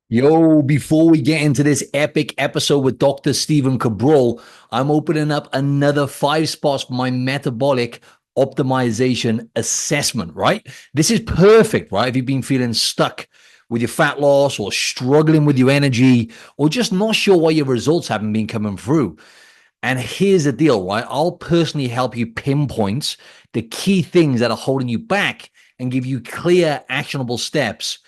Yo, before we get into this epic episode with Dr. Stephen Cabral, I'm opening up another 5 spots for my metabolic optimization assessment, right? This is perfect, right? If you've been feeling stuck with your fat loss or struggling with your energy or just not sure why your results haven't been coming through. And here's the deal, right? I'll personally help you pinpoint the key things that are holding you back and give you clear, actionable steps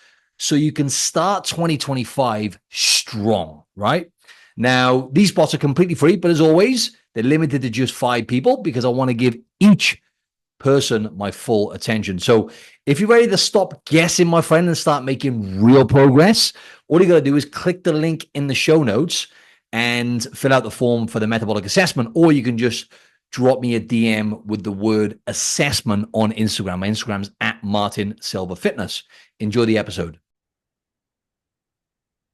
so you can start 2025 strong, right? Now, these spots are completely free, but as always, they're limited to just 5 people because I want to give each person my full attention. So if you're ready to stop guessing, my friend, and start making real progress, all you got to do is click the link in the show notes and fill out the form for the metabolic assessment, or you can just drop me a DM with the word assessment on Instagram. My Instagram's at Martin Silver Fitness. Enjoy the episode.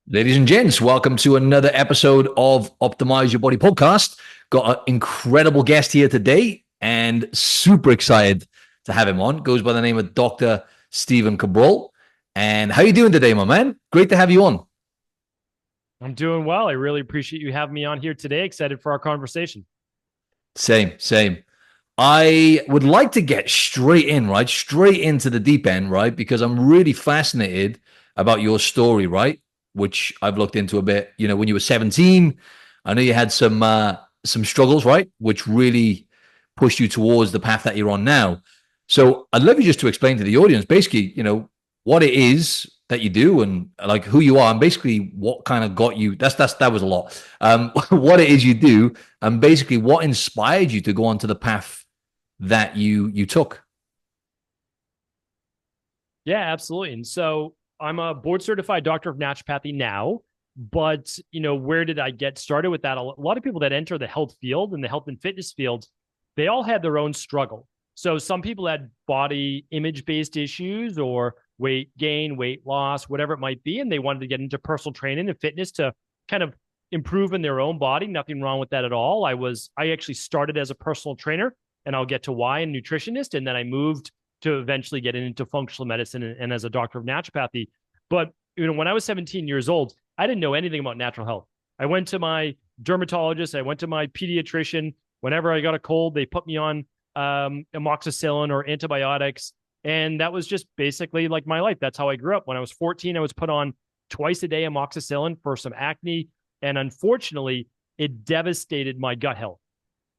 Ladies and gents, welcome to another episode of Optimize Your Body podcast. Got an incredible guest here today and super excited to have him on. Goes by the name of Dr. Stephen Cabral. And how you doing today, my man? Great to have you on. I'm doing well. I really appreciate you having me on here today. Excited for our conversation. Same. I would like to get straight in, right? Straight into the deep end, right? Because I'm really fascinated about your story, right? Which I've looked into a bit. You know, when you were 17, I know you had some struggles, right? Which really pushed you towards the path that you're on now. So I'd love you just to explain to the audience, basically, what it is that you do and like who you are, and basically what kind of got you. That was a lot. What it is you do, and basically what inspired you to go onto the path that you took. Yeah, absolutely. And so I'm a board certified doctor of naturopathy now, but where did I get started with that? A lot of people that enter the health field and the health and fitness field, they all had their own struggle. So some people had body image based issues or weight gain, weight loss, whatever it might be, and they wanted to get into personal training and fitness to kind of improve in their own body. Nothing wrong with that at all. I actually started as a personal trainer, and I'll get to why, and nutritionist, and then I moved to eventually get into functional medicine and as a doctor of naturopathy. But when I was 17 years old, I didn't know anything about natural health. I went to my dermatologist, I went to my pediatrician. Whenever I got a cold, they put me on amoxicillin or antibiotics. And that was just basically like my life. That's how I grew up. When I was 14, I was put on twice a day amoxicillin for some acne. And unfortunately, it devastated my gut health.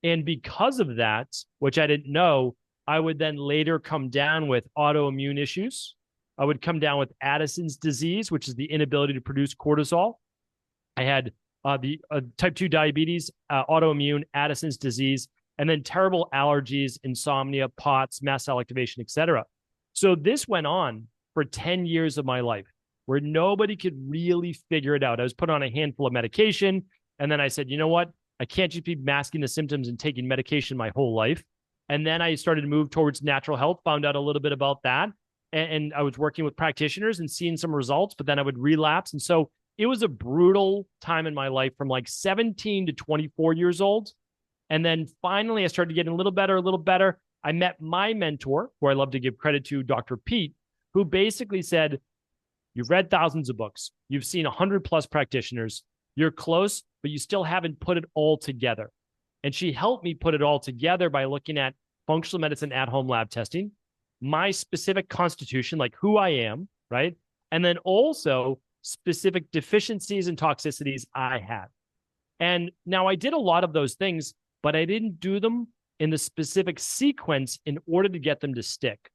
And because of that, which I didn't know, I would then later come down with autoimmune issues. I would come down with Addison's disease, which is the inability to produce cortisol. I had the type 2 diabetes, autoimmune, Addison's disease, and then terrible allergies, insomnia, POTS, mast cell activation, etc. So this went on for 10 years of my life where nobody could really figure it out. I was put on a handful of medication, and then I said, you know what? I can't just be masking the symptoms and taking medication my whole life. And then I started to move towards natural health, found out a little bit about that. And I was working with practitioners and seeing some results, but then I would relapse. And so it was a brutal time in my life from like 17 to 24 years old. And then finally, I started getting a little better. I met my mentor, who I love to give credit to, Dr. Pete, who basically said, you've read thousands of books. You've seen 100 plus practitioners. You're close, but you still haven't put it all together. And she helped me put it all together by looking at functional medicine at-home lab testing, my specific constitution, like who I am, right? And then also specific deficiencies and toxicities I had. And now I did a lot of those things, but I didn't do them in the specific sequence in order to get them to stick.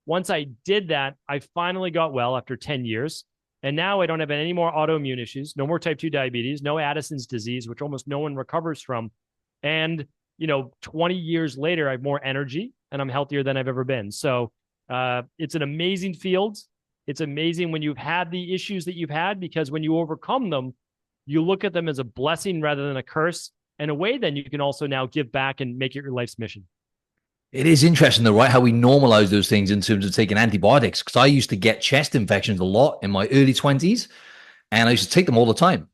Once I did that, I finally got well after 10 years. And now I don't have any more autoimmune issues, no more type 2 diabetes, no Addison's disease, which almost no one recovers from. And, 20 years later, I have more energy and I'm healthier than I've ever been. So it's an amazing field. It's amazing when you've had the issues that you've had, because when you overcome them, you look at them as a blessing rather than a curse. In a way, then you can also now give back and make it your life's mission. It is interesting, though, right? How we normalize those things in terms of taking antibiotics. Because I used to get chest infections a lot in my early 20s, and I used to take them all the time.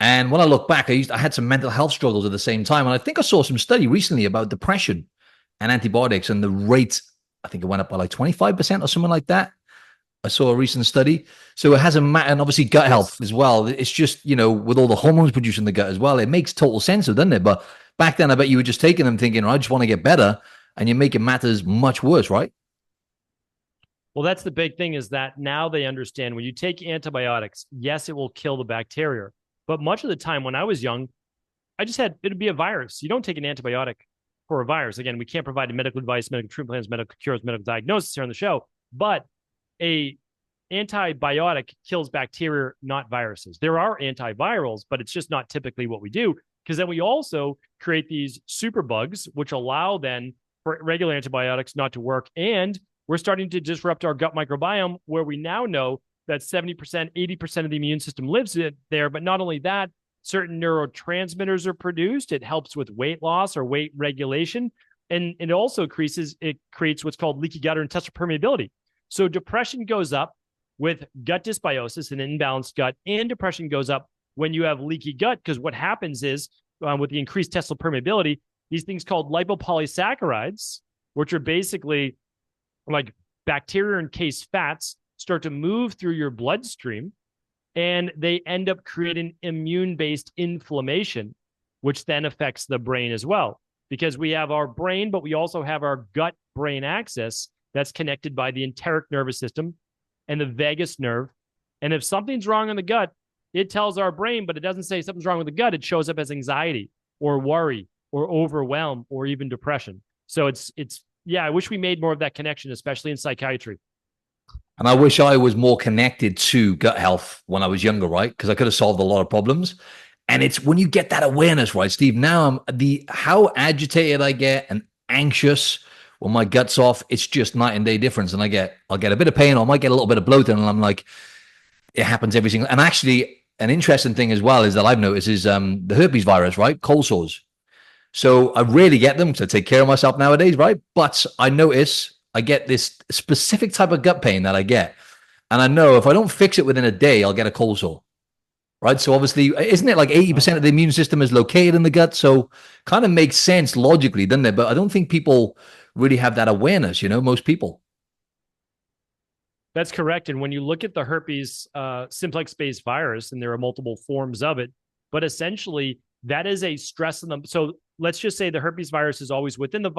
And when I look back, I had some mental health struggles at the same time. And I think I saw some study recently about depression and antibiotics, and the rate, I think it went up by like 25% or something like that. I saw a recent study. So it has a and obviously gut health Yes. as well. It's just, with all the hormones produced in the gut as well, it makes total sense, doesn't it? But back then, I bet you were just taking them thinking, I just want to get better. And you're making matters much worse, right? Well, that's the big thing is that now they understand when you take antibiotics, yes, it will kill the bacteria. But much of the time when I was young, I just had it'd be a virus. You don't take an antibiotic for a virus. Again, we can't provide a medical advice, medical treatment plans, medical cures, medical diagnosis here on the show. But a antibiotic kills bacteria, not viruses. There are antivirals, but it's just not typically what we do. Because then we also create these super bugs, which allow then for regular antibiotics not to work. And we're starting to disrupt our gut microbiome, where we now know that 70%, 80% of the immune system lives there. But not only that, certain neurotransmitters are produced. It helps with weight loss or weight regulation. And it also creates what's called leaky gut or intestinal permeability. So depression goes up with gut dysbiosis and imbalanced gut, and depression goes up when you have leaky gut, because what happens is with the increased intestinal permeability, these things called lipopolysaccharides, which are basically like bacteria encased fats, start to move through your bloodstream, and they end up creating immune-based inflammation, which then affects the brain as well. Because we have our brain, but we also have our gut-brain axis that's connected by the enteric nervous system and the vagus nerve. And if something's wrong in the gut, it tells our brain, but it doesn't say something's wrong with the gut. It shows up as anxiety or worry or overwhelm or even depression. So I wish we made more of that connection, especially in psychiatry. And I wish I was more connected to gut health when I was younger, right? Because I could have solved a lot of problems. And it's when you get that awareness, right, Steve? Now how agitated I get and anxious when my gut's off, it's just night and day difference. And I'll get a bit of pain, or I might get a little bit of bloating, and I'm like, it happens every single. And actually, an interesting thing as well is that I've noticed is the herpes virus, right? Cold sores. So I rarely get them because I take care of myself nowadays, right? But I notice I get this specific type of gut pain that I get. And I know if I don't fix it within a day, I'll get a cold sore, right? So obviously, isn't it like 80% of the immune system is located in the gut? So kind of makes sense logically, doesn't it? But I don't think people really have that awareness, most people. That's correct. And when you look at the herpes simplex-based virus, and there are multiple forms of it, but essentially that is a stress in them. So let's just say the herpes virus is always within the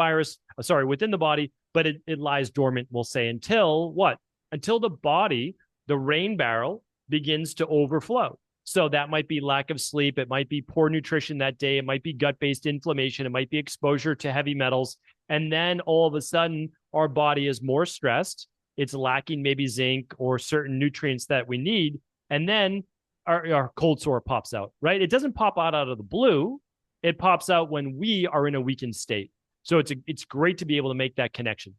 within the body, but it lies dormant, we'll say, until what? Until the body, the rain barrel, begins to overflow. So that might be lack of sleep. It might be poor nutrition that day. It might be gut-based inflammation. It might be exposure to heavy metals. And then all of a sudden, our body is more stressed. It's lacking maybe zinc or certain nutrients that we need. And then our cold sore pops out, right? It doesn't pop out of the blue. It pops out when we are in a weakened state. So it's great to be able to make that connection.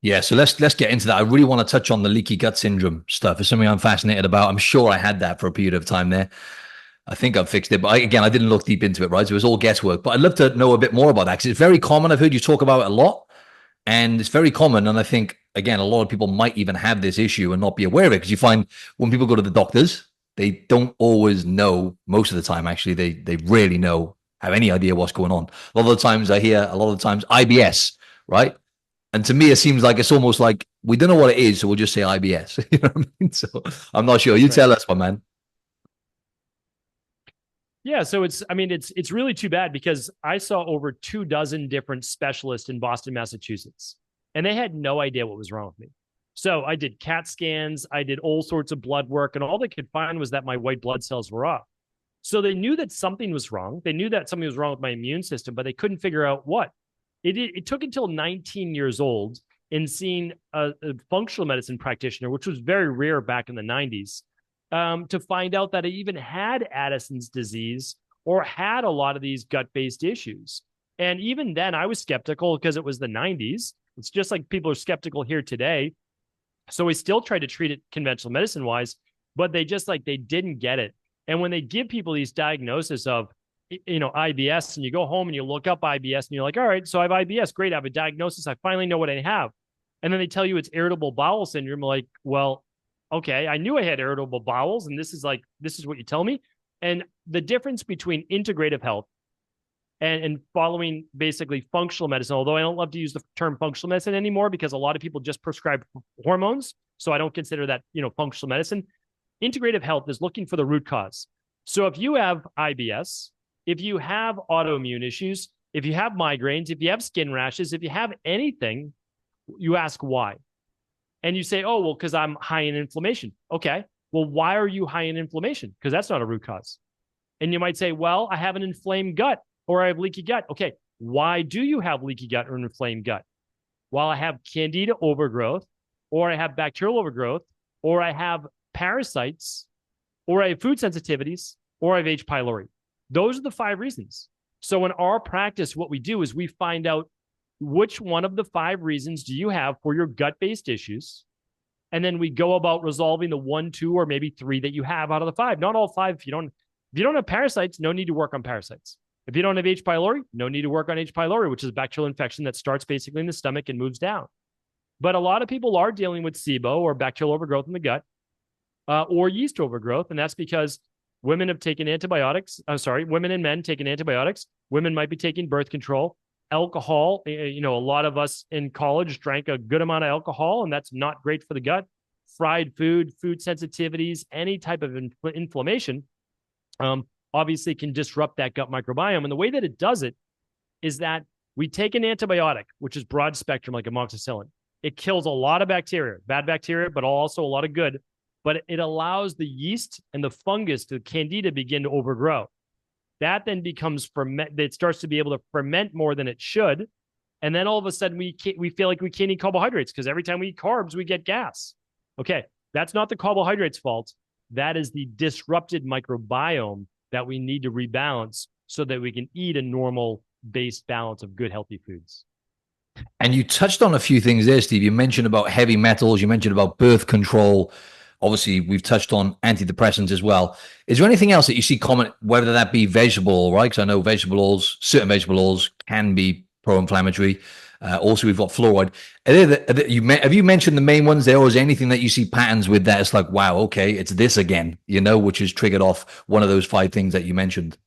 Yeah, so let's get into that. I really want to touch on the leaky gut syndrome stuff. It's something I'm fascinated about. I'm sure I had that for a period of time there. I think I've fixed it, but I didn't look deep into it, right? So it was all guesswork. But I'd love to know a bit more about that, because it's very common. I've heard you talk about it a lot, and it's very common. And I think, again, a lot of people might even have this issue and not be aware of it, because you find when people go to the doctors, they don't always know. Most of the time, actually, they rarely have any idea what's going on. A lot of the times I hear, IBS, right? And to me, it seems like it's almost like we don't know what it is, so we'll just say IBS. You know what I mean? So I'm not sure. You tell us, my man. Yeah, so it's really too bad, because I saw over 24 different specialists in Boston, Massachusetts, and they had no idea what was wrong with me. So I did CAT scans, I did all sorts of blood work, and all they could find was that my white blood cells were off. So they knew that something was wrong. They knew that something was wrong with my immune system, but they couldn't figure out what. It took until 19 years old, in seeing a functional medicine practitioner, which was very rare back in the 90s, to find out that I even had Addison's disease or had a lot of these gut-based issues. And even then, I was skeptical because it was the 90s. It's just like people are skeptical here today. So we still tried to treat it conventional medicine-wise, but they didn't get it. And when they give people these diagnoses of, IBS, and you go home and you look up IBS and you're like, all right, so I have IBS. Great. I have a diagnosis. I finally know what I have. And then they tell you it's irritable bowel syndrome. Like, well, okay, I knew I had irritable bowels, and this is what you tell me. And the difference between integrative health and following basically functional medicine, although I don't love to use the term functional medicine anymore, because a lot of people just prescribe hormones. So I don't consider that, functional medicine. Integrative health is looking for the root cause. So if you have IBS, if you have autoimmune issues, if you have migraines, if you have skin rashes, if you have anything, you ask why. And you say, oh, well, because I'm high in inflammation. Okay. Well, why are you high in inflammation? Because that's not a root cause. And you might say, well, I have an inflamed gut or I have leaky gut. Okay. Why do you have leaky gut or an inflamed gut? Well, I have candida overgrowth, or I have bacterial overgrowth, or I have parasites, or I have food sensitivities, or I have H. pylori. Those are the 5 reasons. So in our practice, what we do is we find out which one of the 5 reasons do you have for your gut-based issues, and then we go about resolving the 1, 2, or maybe 3 that you have out of the 5. Not all 5. If you don't have parasites, no need to work on parasites. If you don't have H. pylori, no need to work on H. pylori, which is a bacterial infection that starts basically in the stomach and moves down. But a lot of people are dealing with SIBO or bacterial overgrowth in the gut, or yeast overgrowth, and that's because women have taken antibiotics. Women and men taking antibiotics. Women might be taking birth control. Alcohol, a lot of us in college drank a good amount of alcohol, and that's not great for the gut. Fried food, food sensitivities, any type of inflammation, obviously can disrupt that gut microbiome. And the way that it does it is that we take an antibiotic, which is broad spectrum, like amoxicillin. It kills a lot of bacteria, bad bacteria, but also a lot of good. But it allows the yeast and the fungus, the candida, begin to overgrow. That then becomes it starts to be able to ferment more than it should. And then all of a sudden we feel like we can't eat carbohydrates because every time we eat carbs, we get gas. Okay, that's not the carbohydrates' fault. That is the disrupted microbiome that we need to rebalance so that we can eat a normal based balance of good, healthy foods. And you touched on a few things there, Steve. You mentioned about heavy metals. You mentioned about birth control. Obviously, we've touched on antidepressants as well. Is there anything else that you see common, whether that be vegetable, right? Because I know certain vegetable oils can be pro-inflammatory. Also, we've got fluoride. Have you mentioned the main ones there, or is there anything that you see patterns with that? It's like, wow, okay, it's this again, which has triggered off one of those 5 things that you mentioned.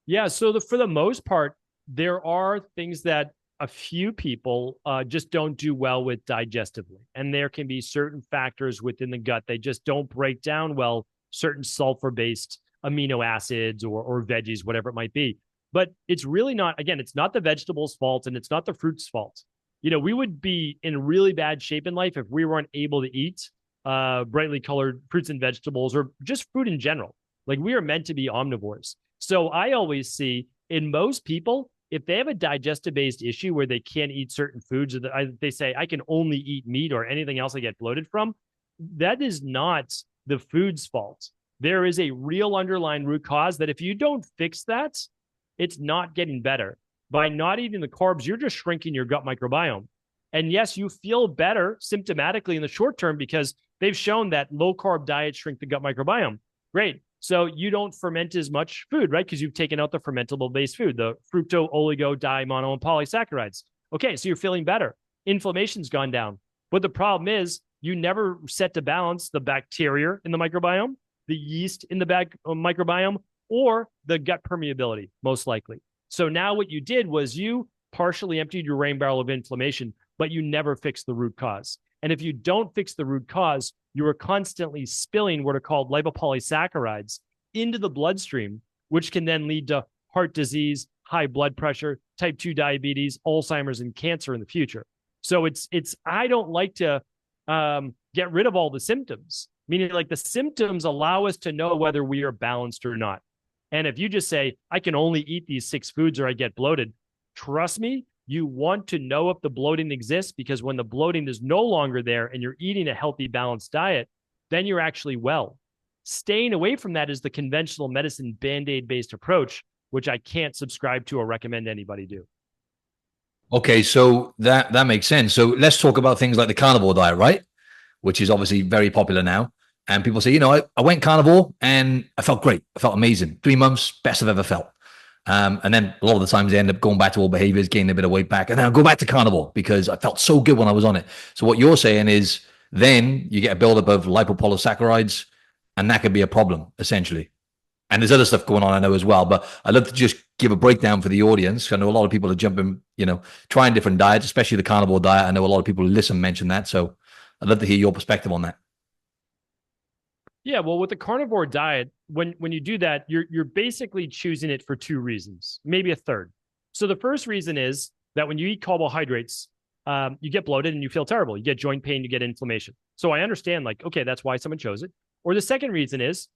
Yeah. So for the most part, there are things that a few people just don't do well with digestively. And there can be certain factors within the gut. They just don't break down well certain sulfur-based amino acids or veggies, whatever it might be. But it's really not, again, it's not the vegetable's fault and it's not the fruit's fault. We would be in really bad shape in life if we weren't able to eat brightly colored fruits and vegetables or just food in general. Like, we are meant to be omnivores. So I always see in most people, if they have a digestive-based issue where they can't eat certain foods, or they say, I can only eat meat or anything else I get bloated from, that is not the food's fault. There is a real underlying root cause that if you don't fix that, it's not getting better. By not eating the carbs, you're just shrinking your gut microbiome. And yes, you feel better symptomatically in the short term because they've shown that low-carb diets shrink the gut microbiome. Great. So you don't ferment as much food, right? Because you've taken out the fermentable-based food, the fructo, oligo, di, mono, and polysaccharides. Okay, so you're feeling better. Inflammation's gone down. But the problem is you never set to balance the bacteria in the microbiome, the yeast in the microbiome, or the gut permeability, most likely. So now what you did was you partially emptied your rain barrel of inflammation, but you never fixed the root cause. And if you don't fix the root cause, you are constantly spilling what are called lipopolysaccharides into the bloodstream, which can then lead to heart disease, high blood pressure, type 2 diabetes, Alzheimer's, and cancer in the future. So I don't like to get rid of all the symptoms, meaning like the symptoms allow us to know whether we are balanced or not. And if you just say, I can only eat these 6 foods or I get bloated, trust me, you want to know if the bloating exists, because when the bloating is no longer there and you're eating a healthy, balanced diet, then you're actually well. Staying away from that is the conventional medicine Band-Aid based approach, which I can't subscribe to or recommend anybody do. Okay, so that makes sense. So let's talk about things like the carnivore diet, right? Which is obviously very popular now. And people say, I went carnivore and I felt great. I felt amazing. 3 months, best I've ever felt. And then a lot of the times they end up going back to old behaviors, gaining a bit of weight back. And then I'll go back to carnivore because I felt so good when I was on it. So what you're saying is then you get a buildup of lipopolysaccharides, and that could be a problem, essentially. And there's other stuff going on, I know, as well. But I'd love to just give a breakdown for the audience. I know a lot of people are jumping, trying different diets, especially the carnivore diet. I know a lot of people who listen mention that. So I'd love to hear your perspective on that. Yeah, well, with the carnivore diet, when you do that, you're basically choosing it for two reasons, maybe a third. So the first reason is that when you eat carbohydrates, you get bloated and you feel terrible. You get joint pain, you get inflammation. So I understand, like, okay, that's why someone chose it. Or the second reason is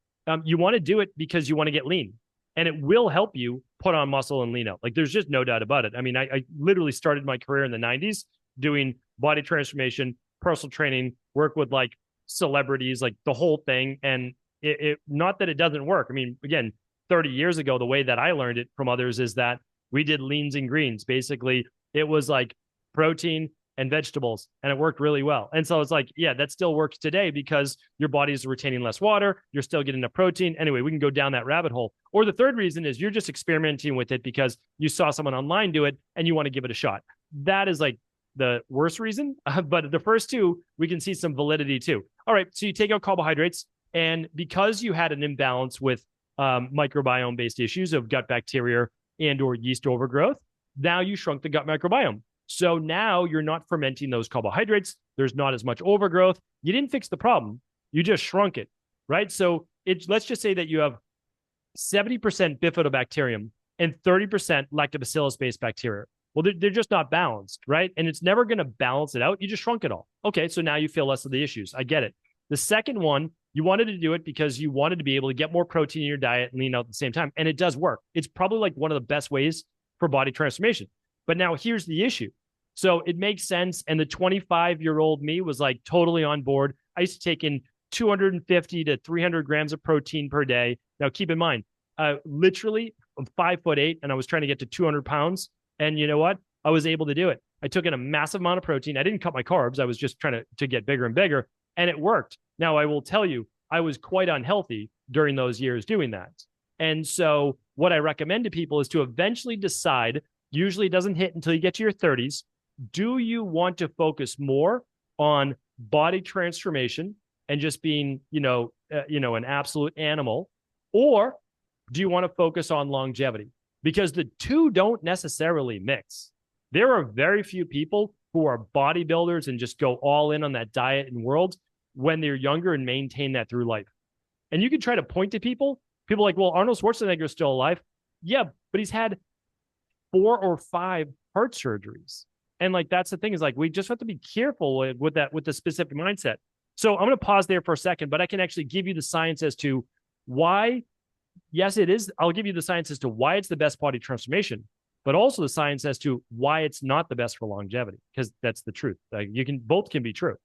you want to do it because you want to get lean, and it will help you put on muscle and lean out. Like, there's just no doubt about it. I mean, I literally started my career in the 90s doing body transformation, personal training, work with like celebrities, like the whole thing. And it not that it doesn't work. I mean, again, 30 years ago, the way that I learned it from others is that we did leans and greens. Basically, it was like protein and vegetables, and it worked really well. And so it's like, yeah, that still works today because your body is retaining less water. You're still getting enough protein. Anyway, we can go down that rabbit hole. Or the third reason is you're just experimenting with it because you saw someone online do it and you want to give it a shot. That is like the worst reason. But the first two, we can see some validity too. All right. So you take out carbohydrates, and because you had an imbalance with microbiome based issues of gut bacteria and or yeast overgrowth, now you shrunk the gut microbiome. So now you're not fermenting those carbohydrates. There's not as much overgrowth. You didn't fix the problem. You just shrunk it, right? So let's just say that you have 70% bifidobacterium and 30% lactobacillus-based bacteria. Well, they're just not balanced, right? And it's never going to balance it out. You just shrunk it all. Okay, so now you feel less of the issues. I get it. The second one, you wanted to do it because you wanted to be able to get more protein in your diet and lean out at the same time. And it does work. It's probably like one of the best ways for body transformation. But now here's the issue. So it makes sense. And the 25-year-old me was like totally on board. I used to take in 250 to 300 grams of protein per day. Now, keep in mind, literally, I'm 5'8", and I was trying to get to 200 pounds. And you know what? I was able to do it. I took in a massive amount of protein. I didn't cut my carbs. I was just trying to get bigger and bigger. And it worked. Now, I will tell you, I was quite unhealthy during those years doing that. And so what I recommend to people is to eventually decide, usually it doesn't hit until you get to your 30s, do you want to focus more on body transformation and just being, an absolute animal? Or do you want to focus on longevity? Because the two don't necessarily mix. There are very few people who are bodybuilders and just go all in on that diet and world when they're younger and maintain that through life. And you can try to point to people like, well, Arnold Schwarzenegger is still alive. Yeah, but he's had 4 or 5 heart surgeries. And like, that's the thing, is like, we just have to be careful with the specific mindset. So I'm going to pause there for a second, but I can actually give you the science as to why. Yes, it is. I'll give you the science as to why it's the best body transformation, but also the science as to why it's not the best for longevity, because that's the truth. Like, both can be true.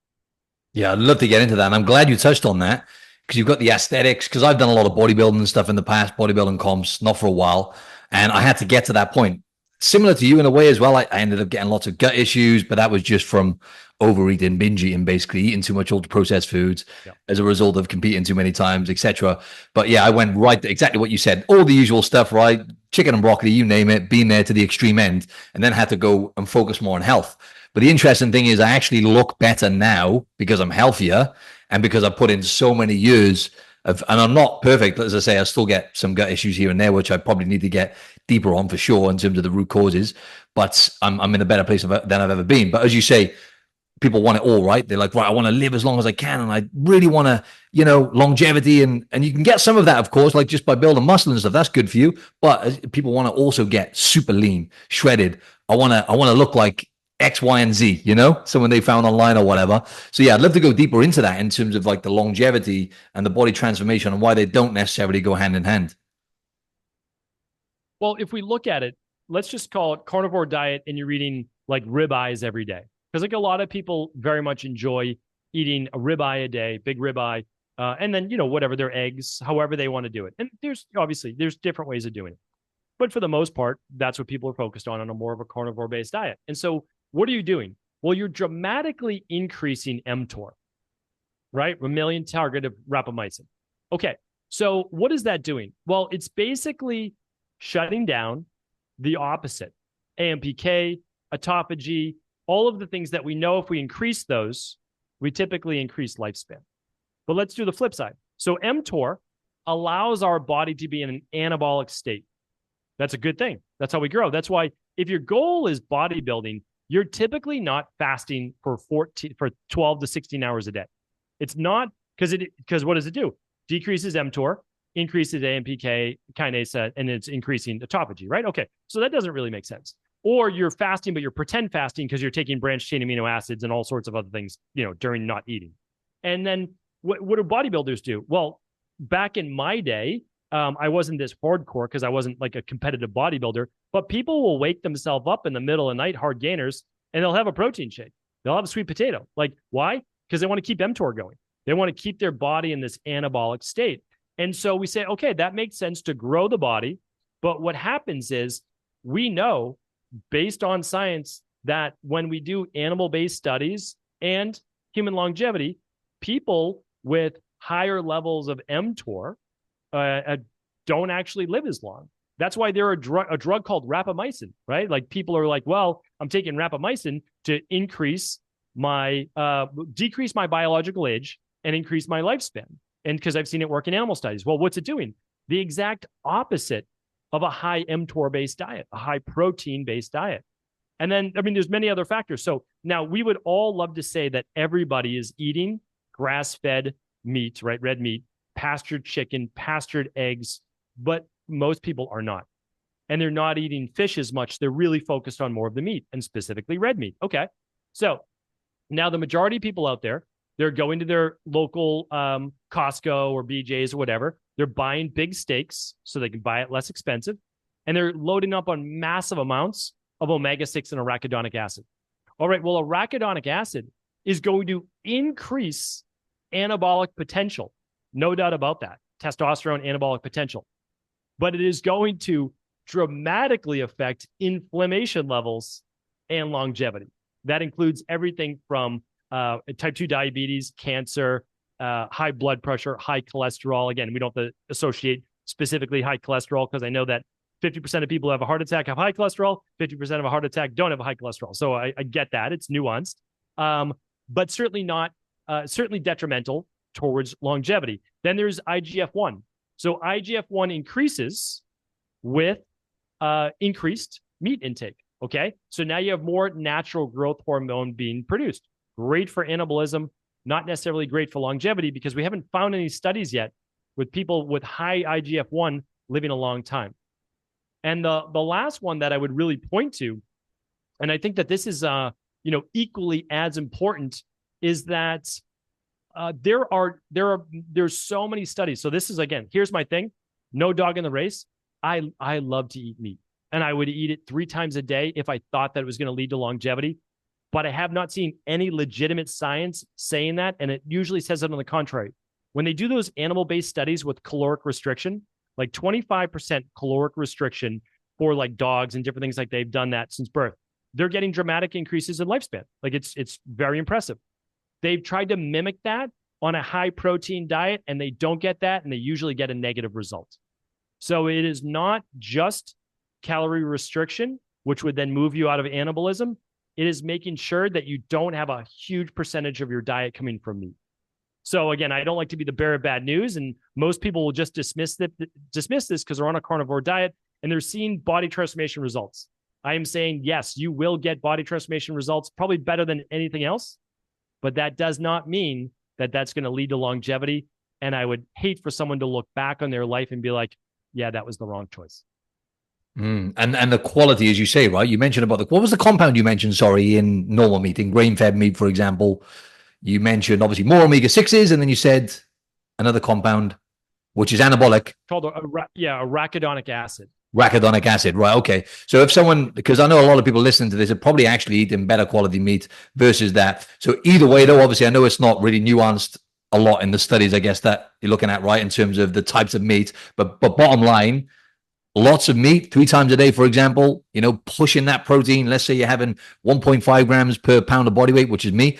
Yeah, I'd love to get into that. And I'm glad you touched on that, because you've got the aesthetics, because I've done a lot of bodybuilding stuff in the past, bodybuilding comps, not for a while. And I had to get to that point. Similar to you in a way as well. I ended up getting lots of gut issues, but that was just from overeating, binge eating, basically eating too much ultra processed foods as a result of competing too many times, etc. But yeah, I went right to exactly what you said, all the usual stuff, right? Chicken and broccoli, you name it, being there to the extreme end, and then had to go and focus more on health. But the interesting thing is I actually look better now because I'm healthier and because I put in so many years of, and I'm not perfect. As I say, I still get some gut issues here and there, which I probably need to get deeper on for sure in terms of the root causes, but I'm in a better place than I've ever been. But as you say, people want it all, right? They're like, right, I want to live as long as I can. And I really want to, longevity. And you can get some of that, of course, like just by building muscle and stuff. That's good for you. But people want to also get super lean, shredded. I want to look like X, Y, and Z, someone they found online or whatever. So yeah, I'd love to go deeper into that in terms of like the longevity and the body transformation and why they don't necessarily go hand in hand. Well, if we look at it, let's just call it carnivore diet, and you're eating like ribeyes every day. Because like a lot of people very much enjoy eating a ribeye a day, big ribeye, and then, whatever, their eggs, however they want to do it. And there's different ways of doing it. But for the most part, that's what people are focused on a more of a carnivore-based diet. And so what are you doing? Well, you're dramatically increasing mTOR, right? Mammalian target rapamycin. Okay, so what is that doing? Well, it's basically shutting down the opposite. AMPK, autophagy, all of the things that we know if we increase those, we typically increase lifespan. But let's do the flip side. So mTOR allows our body to be in an anabolic state. That's a good thing. That's how we grow. That's why if your goal is bodybuilding, you're typically not fasting for 12 to 16 hours a day. It's not because what does it do? Decreases mTOR, increases AMPK kinase, and it's increasing autophagy, right? Okay, so that doesn't really make sense. Or you're fasting, but you're pretend fasting because you're taking branched chain amino acids and all sorts of other things, during not eating. And then what do bodybuilders do? Well, back in my day, I wasn't this hardcore because I wasn't like a competitive bodybuilder, but people will wake themselves up in the middle of the night, hard gainers, and they'll have a protein shake. They'll have a sweet potato. Like, why? Because they want to keep mTOR going. They want to keep their body in this anabolic state. And so we say, okay, that makes sense to grow the body. But what happens is we know based on science that when we do animal-based studies and human longevity, people with higher levels of mTOR don't actually live as long. That's why there are a drug called rapamycin, right? Like people are like, well, I'm taking rapamycin to decrease my biological age and increase my lifespan. And because I've seen it work in animal studies. Well, what's it doing? The exact opposite of a high mTOR-based diet, a high protein-based diet. And then, there's many other factors. So now we would all love to say that everybody is eating grass-fed meat, right? Red meat, pastured chicken, pastured eggs, but most people are not. And they're not eating fish as much. They're really focused on more of the meat and specifically red meat. Okay. So now the majority of people out there, they're going to their local Costco or BJ's or whatever. They're buying big steaks so they can buy it less expensive. And they're loading up on massive amounts of omega-6 and arachidonic acid. All right, well, arachidonic acid is going to increase anabolic potential. No doubt about that. Testosterone anabolic potential. But it is going to dramatically affect inflammation levels and longevity. That includes everything from type 2 diabetes, cancer, high blood pressure, high cholesterol. Again, we don't have to associate specifically high cholesterol because I know that 50% of people who have a heart attack have high cholesterol, 50% of a heart attack don't have a high cholesterol. So I get that. It's nuanced, but certainly not, certainly detrimental towards longevity. Then there's IGF-1. So IGF-1 increases with increased meat intake. Okay. So now you have more natural growth hormone being produced. Great for anabolism, not necessarily great for longevity because we haven't found any studies yet with people with high IGF-1 living a long time. And the last one that I would really point to, and I think that this is equally as important, is that there's so many studies. So this is, again, here's my thing. No dog in the race. I love to eat meat, and I would eat it 3 times a day if I thought that it was going to lead to longevity. But I have not seen any legitimate science saying that, and it usually says it on the contrary. When they do those animal-based studies with caloric restriction, like 25% caloric restriction for like dogs and different things, like they've done that since birth, they're getting dramatic increases in lifespan. Like it's very impressive. They've tried to mimic that on a high protein diet, and they don't get that, and they usually get a negative result. So it is not just calorie restriction, which would then move you out of anabolism. It is making sure that you don't have a huge percentage of your diet coming from meat. So again, I don't like to be the bearer of bad news, and most people will just dismiss this because they're on a carnivore diet and they're seeing body transformation results. I am saying, yes, you will get body transformation results, probably better than anything else, but that does not mean that that's going to lead to longevity. And I would hate for someone to look back on their life and be like, yeah, that was the wrong choice. And the quality, as you say, right? You mentioned about what was the compound you mentioned, sorry, in normal meat, in grain-fed meat, for example. You mentioned obviously more omega-6s, and then you said another compound, which is anabolic. Called arachidonic acid. Arachidonic acid, right? Okay. So if someone, because I know a lot of people listening to this are probably actually eating better quality meat versus that. So either way, though, obviously, I know it's not really nuanced a lot in the studies, I guess, that you're looking at, right, in terms of the types of meat. But bottom line, lots of meat 3 times a day, for example, pushing that protein. Let's say you're having 1.5 grams per pound of body weight, which is me.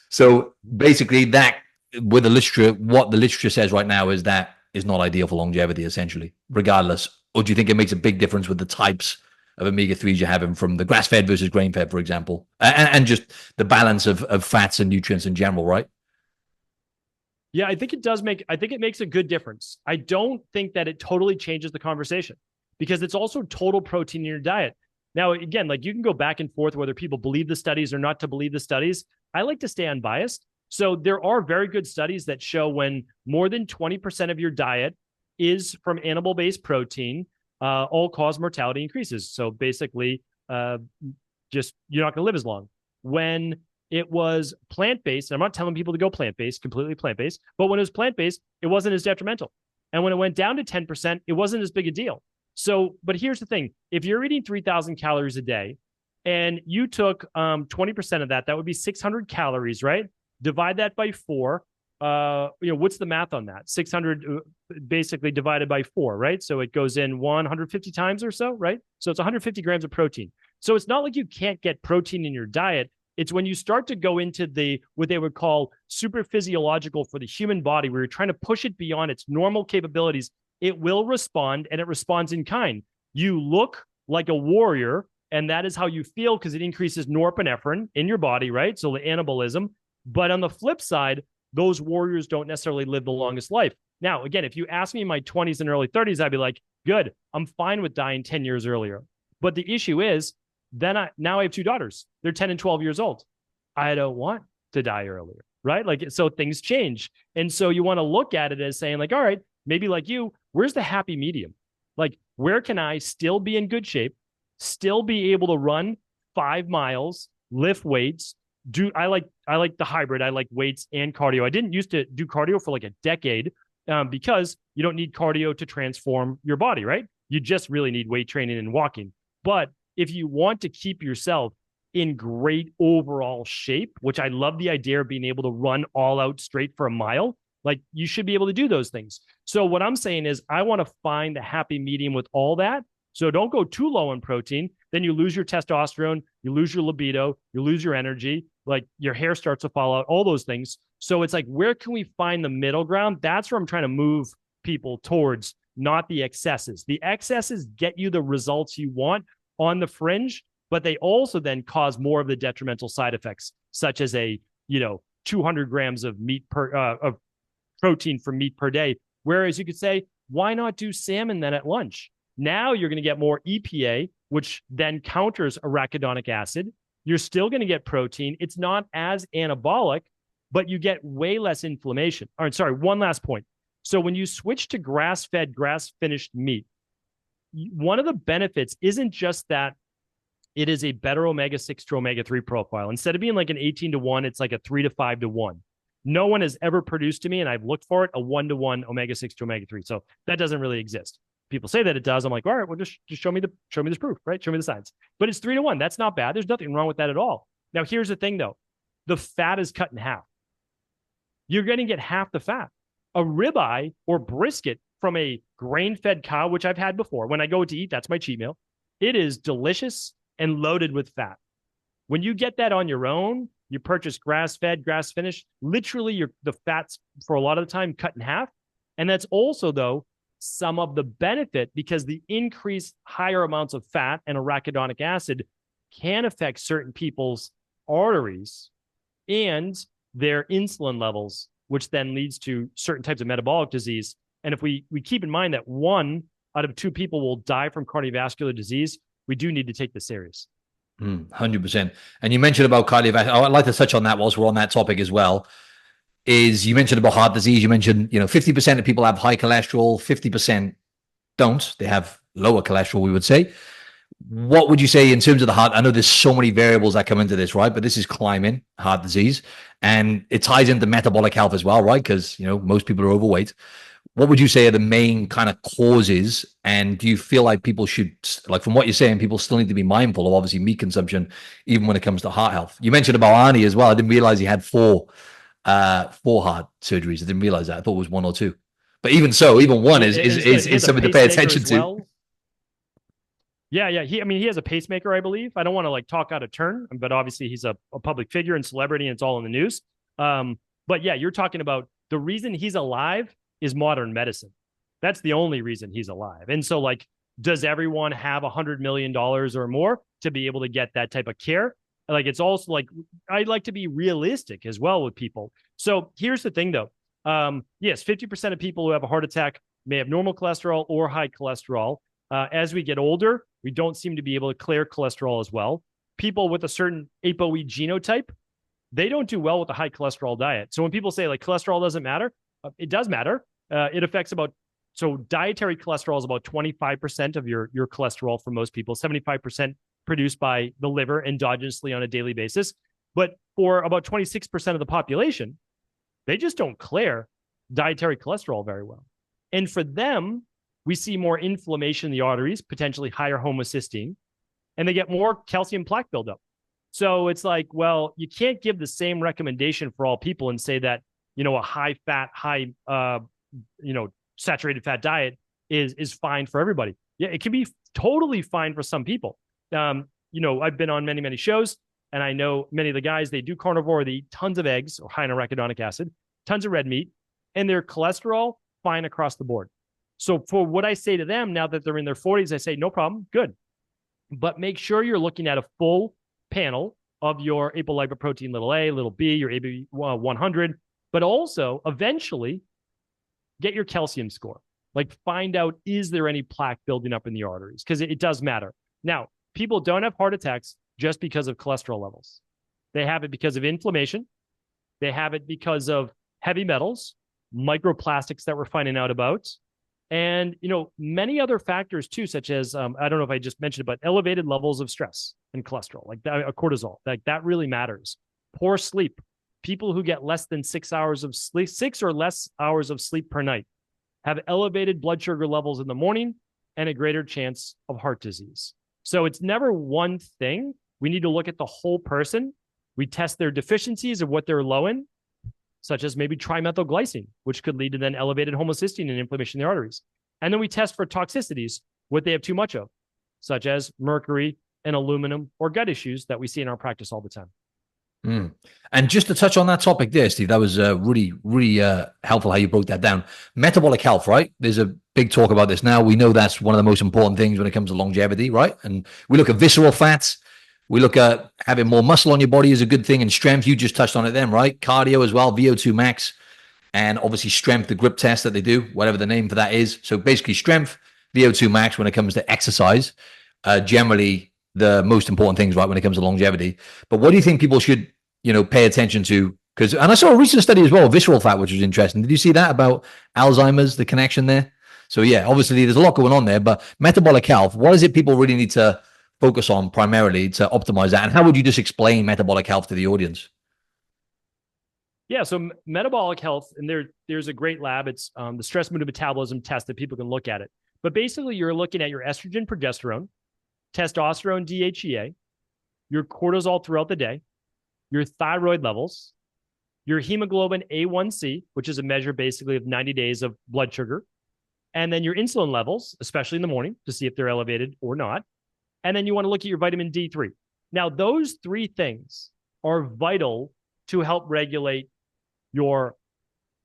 So basically that with the literature, what the literature says right now is that is not ideal for longevity, essentially, regardless. Or do you think it makes a big difference with the types of omega-3s you're having from the grass-fed versus grain-fed, for example, and just the balance of fats and nutrients in general, right? Yeah, I think it makes a good difference. I don't think that it totally changes the conversation because it's also total protein in your diet. Now, again, like you can go back and forth whether people believe the studies or not to believe the studies. I like to stay unbiased. So there are very good studies that show when more than 20% of your diet is from animal-based protein, all-cause mortality increases. So basically, just you're not going to live as long. When it was plant-based, I'm not telling people to go plant-based, completely plant-based, but when it was plant-based, it wasn't as detrimental. And when it went down to 10%, it wasn't as big a deal. So, but here's the thing. If you're eating 3,000 calories a day and you took 20% of that, that would be 600 calories, right? Divide that by four. What's the math on that? 600 basically divided by four, right? So it goes in 150 times or so, right? So it's 150 grams of protein. So it's not like you can't get protein in your diet. It's when you start to go into what they would call super physiological for the human body, where you're trying to push it beyond its normal capabilities, it will respond, and it responds in kind. You look like a warrior, and that is how you feel because it increases norepinephrine in your body, right? So the anabolism. But on the flip side, those warriors don't necessarily live the longest life. Now, again, if you ask me in my 20s and early 30s, I'd be like, good, I'm fine with dying 10 years earlier. But the issue is, now I have two daughters. They're 10 and 12 years old. I don't want to die earlier, right? Like, so things change. And so you want to look at it as saying like, all right, maybe like you, where's the happy medium? Like, where can I still be in good shape, still be able to run 5 miles, lift weights, I like the hybrid. I like weights and cardio. I didn't used to do cardio for like a decade because you don't need cardio to transform your body, right? You just really need weight training and walking. But if you want to keep yourself in great overall shape, which I love the idea of being able to run all out straight for a mile, like you should be able to do those things. So what I'm saying is I want to find the happy medium with all that. So don't go too low in protein. Then you lose your testosterone, you lose your libido, you lose your energy, like your hair starts to fall out, all those things. So it's like, where can we find the middle ground? That's where I'm trying to move people towards, not the excesses. The excesses get you the results you want on the fringe, but they also then cause more of the detrimental side effects, such as 200 grams of meat of protein from meat per day. Whereas you could say, why not do salmon then at lunch? Now you're going to get more EPA, which then counters arachidonic acid. You're still going to get protein. It's not as anabolic, but you get way less inflammation. All right, sorry, one last point. So when you switch to grass-fed, grass-finished meat, one of the benefits isn't just that it is a better omega-6 to omega-3 profile. Instead of being like an 18-to-1, it's like a 3 to 5-to-1. No one has ever produced to me, and I've looked for it, a 1-to-1 omega-6 to omega-3. So that doesn't really exist. People say that it does. I'm like, all right, well, just show me this proof, right? Show me the science. But it's 3-to-1. That's not bad. There's nothing wrong with that at all. Now, here's the thing, though. The fat is cut in half. You're going to get half the fat. A ribeye or brisket from a grain-fed cow, which I've had before. When I go to eat, that's my cheat meal. It is delicious and loaded with fat. When you get that on your own, you purchase grass-fed, grass-finished, literally the fat's, for a lot of the time, cut in half. And that's also, though, some of the benefit, because the increased higher amounts of fat and arachidonic acid can affect certain people's arteries and their insulin levels, which then leads to certain types of metabolic disease. And if we keep in mind that 1 out of 2 people will die from cardiovascular disease, we do need to take this serious. 100%. And you mentioned about cardiovascular. I'd like to touch on that whilst we're on that topic as well. Is you mentioned about heart disease. You mentioned, 50% of people have high cholesterol, 50% don't. They have lower cholesterol, we would say. What would you say in terms of the heart? I know there's so many variables that come into this, right? But this is climbing, heart disease, and it ties into metabolic health as well, right? Because, most people are overweight. What would you say are the main kind of causes? And do you feel like people should, like from what you're saying, people still need to be mindful of obviously meat consumption, even when it comes to heart health? You mentioned about Arnie as well. I didn't realize he had four heart surgeries. I didn't realize that. I thought it was 1 or 2. But even so, even one is something to pay attention to. Yeah. He has a pacemaker, I believe. I don't want to like talk out of turn, but obviously he's a public figure and celebrity, and it's all in the news. But yeah, you're talking about the reason he's alive is modern medicine. That's the only reason he's alive. And so, like, does everyone have $100 million or more to be able to get that type of care? Like, it's also like, I'd like to be realistic as well with people. So here's the thing, though. Yes, 50% of people who have a heart attack may have normal cholesterol or high cholesterol. As we get older, we don't seem to be able to clear cholesterol as well. People with a certain ApoE genotype, they don't do well with a high cholesterol diet. So when people say like cholesterol doesn't matter, it does matter. It affects so dietary cholesterol is about 25% of your cholesterol for most people, 75% produced by the liver endogenously on a daily basis. But for about 26% of the population, they just don't clear dietary cholesterol very well. And for them, we see more inflammation in the arteries, potentially higher homocysteine, and they get more calcium plaque buildup. So it's like, well, you can't give the same recommendation for all people and say that, a high fat, high, saturated fat diet is fine for everybody. Yeah, it can be totally fine for some people. I've been on many, many shows, and I know many of the guys, they do carnivore, they eat tons of eggs or high in arachidonic acid, tons of red meat, and their cholesterol fine across the board. So for what I say to them now that they're in their 40s, I say, no problem, good. But make sure you're looking at a full panel of your apolipoprotein little a, little b, your AB100, but also eventually get your calcium score. Like find out, is there any plaque building up in the arteries? Because it does matter. Now, people don't have heart attacks just because of cholesterol levels. They have it because of inflammation. They have it because of heavy metals, microplastics that we're finding out about, and many other factors too, such as I don't know if I just mentioned it, but elevated levels of stress and cholesterol, like that, cortisol, like that really matters. Poor sleep. People who get less than 6 hours of sleep, 6 or less hours of sleep per night, have elevated blood sugar levels in the morning and a greater chance of heart disease. So it's never one thing. We need to look at the whole person. We test their deficiencies of what they're low in, such as maybe trimethylglycine, which could lead to then elevated homocysteine and inflammation in the arteries. And then we test for toxicities, what they have too much of, such as mercury and aluminum or gut issues that we see in our practice all the time. Mm. And just to touch on that topic there, Steve, that was really, really helpful how you broke that down. Metabolic health, right? There's a big talk about this now. We know that's one of the most important things when it comes to longevity, right? And we look at visceral fats. We look at having more muscle on your body is a good thing, and strength. You just touched on it then, right? Cardio as well, VO2 max, and obviously strength, the grip test that they do, whatever the name for that is. So basically strength, VO2 max when it comes to exercise, generally the most important things, right, when it comes to longevity. But what do you think people should, pay attention to? Because, and I saw a recent study as well, visceral fat, which was interesting. Did you see that about Alzheimer's, the connection there? So yeah, obviously there's a lot going on there, but metabolic health, what is it people really need to focus on primarily to optimize that? And how would you just explain metabolic health to the audience? Yeah, so metabolic health, and there's a great lab. It's the stress mood and metabolism test that people can look at it. But basically, you're looking at your estrogen, progesterone, testosterone, DHEA, your cortisol throughout the day, your thyroid levels, your hemoglobin A1C, which is a measure basically of 90 days of blood sugar, and then your insulin levels, especially in the morning, to see if they're elevated or not. And then you want to look at your vitamin D3. Now, those three things are vital to help regulate your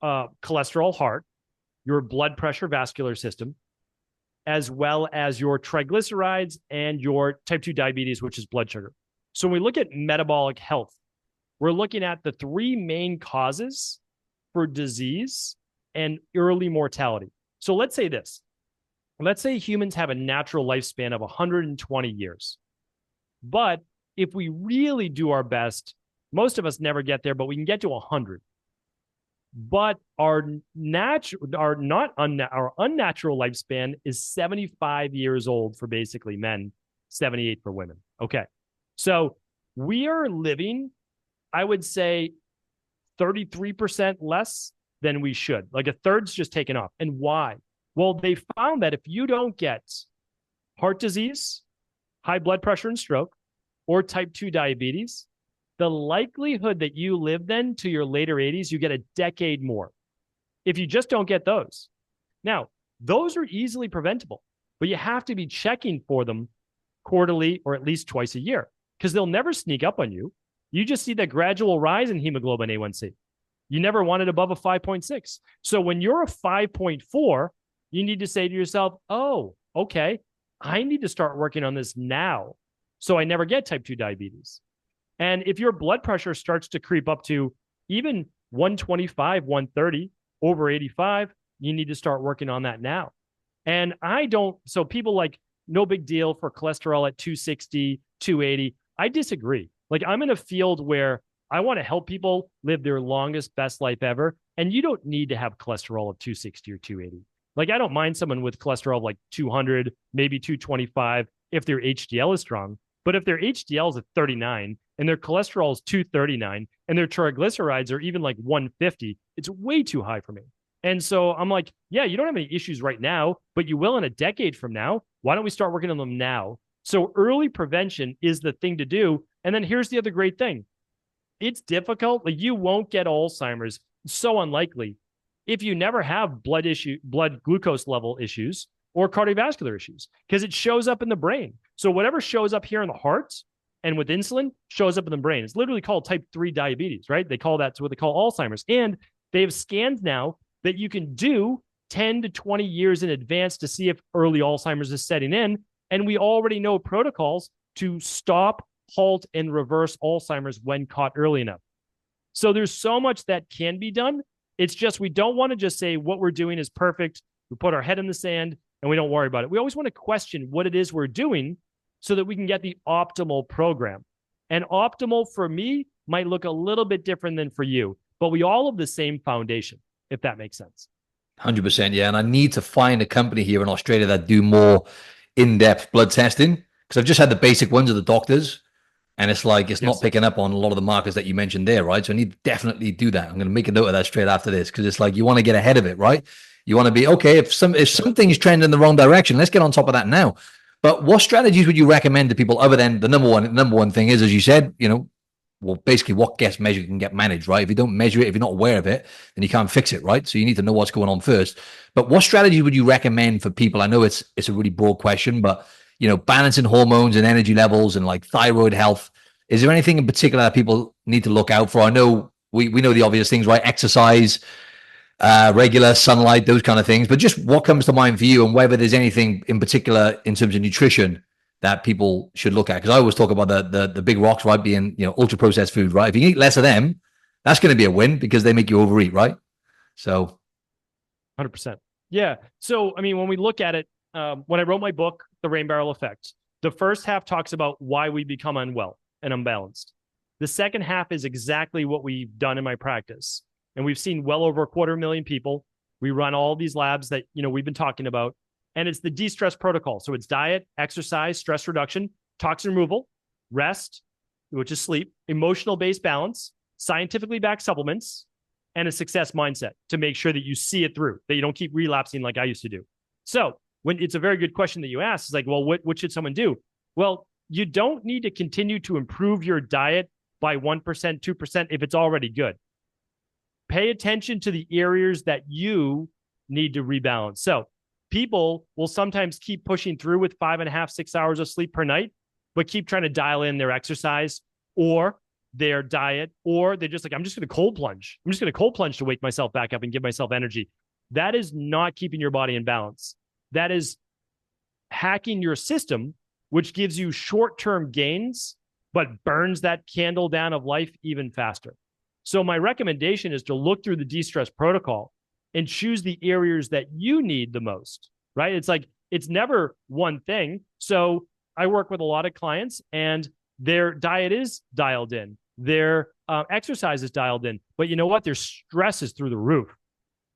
cholesterol, heart, your blood pressure, vascular system, as well as your triglycerides and your type 2 diabetes, which is blood sugar. So when we look at metabolic health, we're looking at the three main causes for disease and early mortality. So let's say this. Let's say humans have a natural lifespan of 120 years. But if we really do our best, most of us never get there, but we can get to 100. But our unnatural lifespan is 75 years old for basically men, 78 for women. Okay. So we are living, I would say, 33% less than we should. Like a third's just taken off. And why? Well, they found that if you don't get heart disease, high blood pressure and stroke, or type 2 diabetes, the likelihood that you live then to your later 80s, you get a decade more if you just don't get those. Now, those are easily preventable, but you have to be checking for them quarterly or at least twice a year because they'll never sneak up on you. You just see that gradual rise in hemoglobin A1C. You never want it above a 5.6. So when you're a 5.4, you need to say to yourself, oh, okay, I need to start working on this now so I never get type 2 diabetes. And if your blood pressure starts to creep up to even 125, 130, over 85, you need to start working on that now. And so people like, no big deal for cholesterol at 260, 280. I disagree. Like, I'm in a field where I want to help people live their longest, best life ever. And you don't need to have cholesterol of 260 or 280. Like, I don't mind someone with cholesterol of like 200, maybe 225 if their HDL is strong. But if their HDL is at 39 and their cholesterol is 239 and their triglycerides are even like 150, it's way too high for me. And so I'm like, yeah, you don't have any issues right now, but you will in a decade from now. Why don't we start working on them now? So early prevention is the thing to do. And then here's the other great thing. It's difficult. Like, you won't get Alzheimer's. It's so unlikely if you never have blood glucose level issues or cardiovascular issues, because it shows up in the brain. So whatever shows up here in the heart and with insulin shows up in the brain. It's literally called type 3 diabetes, right? They call that what they call Alzheimer's. And they have scans now that you can do 10 to 20 years in advance to see if early Alzheimer's is setting in. And we already know protocols to stop, halt, and reverse Alzheimer's when caught early enough. So there's so much that can be done. It's just, we don't want to just say what we're doing is perfect. We put our head in the sand and we don't worry about it. We always want to question what it is we're doing so that we can get the optimal program. And optimal for me might look a little bit different than for you, but we all have the same foundation, if that makes sense. 100%. Yeah. And I need to find a company here in Australia that do more in-depth blood testing, because I've just had the basic ones of the doctors. And it's like, it's not picking up on a lot of the markers that you mentioned there, right? So I need to definitely do that. I'm going to make a note of that straight after this, because it's like, you want to get ahead of it, right? You want to be, okay, if something's trending in the wrong direction, let's get on top of that now. But what strategies would you recommend to people other than the number one thing is, as you said, well, basically what gets measured can get managed, right? If you don't measure it, if you're not aware of it, then you can't fix it, right? So you need to know what's going on first. But what strategies would you recommend for people? I know it's a really broad question, but balancing hormones and energy levels and like thyroid health. Is there anything in particular that people need to look out for? I know we know the obvious things, right? Exercise, regular sunlight, those kind of things. But just what comes to mind for you, and whether there's anything in particular in terms of nutrition that people should look at? Because I always talk about the big rocks, right? Being ultra processed food, right? If you eat less of them, that's going to be a win because they make you overeat, right? So, 100%. Yeah. So I mean, when we look at it, when I wrote my book, The Rain Barrel Effect, the first half talks about why we become unwell and unbalanced. The second half is exactly what we've done in my practice. And we've seen well over 250,000 people. We run all these labs that, we've been talking about. And it's the Destress protocol. So it's diet, exercise, stress reduction, toxin removal, rest, which is sleep, emotional-based balance, scientifically backed supplements, and a success mindset to make sure that you see it through, that you don't keep relapsing like I used to do. So when it's a very good question that you asked, it's like, well, what should someone do? Well, you don't need to continue to improve your diet by 1%, 2% if it's already good. Pay attention to the areas that you need to rebalance. So people will sometimes keep pushing through with 5.5, 6 hours of sleep per night, but keep trying to dial in their exercise or their diet, or they're just like, I'm just going to cold plunge. I'm just going to cold plunge to wake myself back up and give myself energy. That is not keeping your body in balance. That is hacking your system, which gives you short-term gains, but burns that candle down of life even faster. So my recommendation is to look through the Destress protocol and choose the areas that you need the most, right? It's like, it's never one thing. So I work with a lot of clients and their diet is dialed in. Their exercise is dialed in. But you know what? Their stress is through the roof.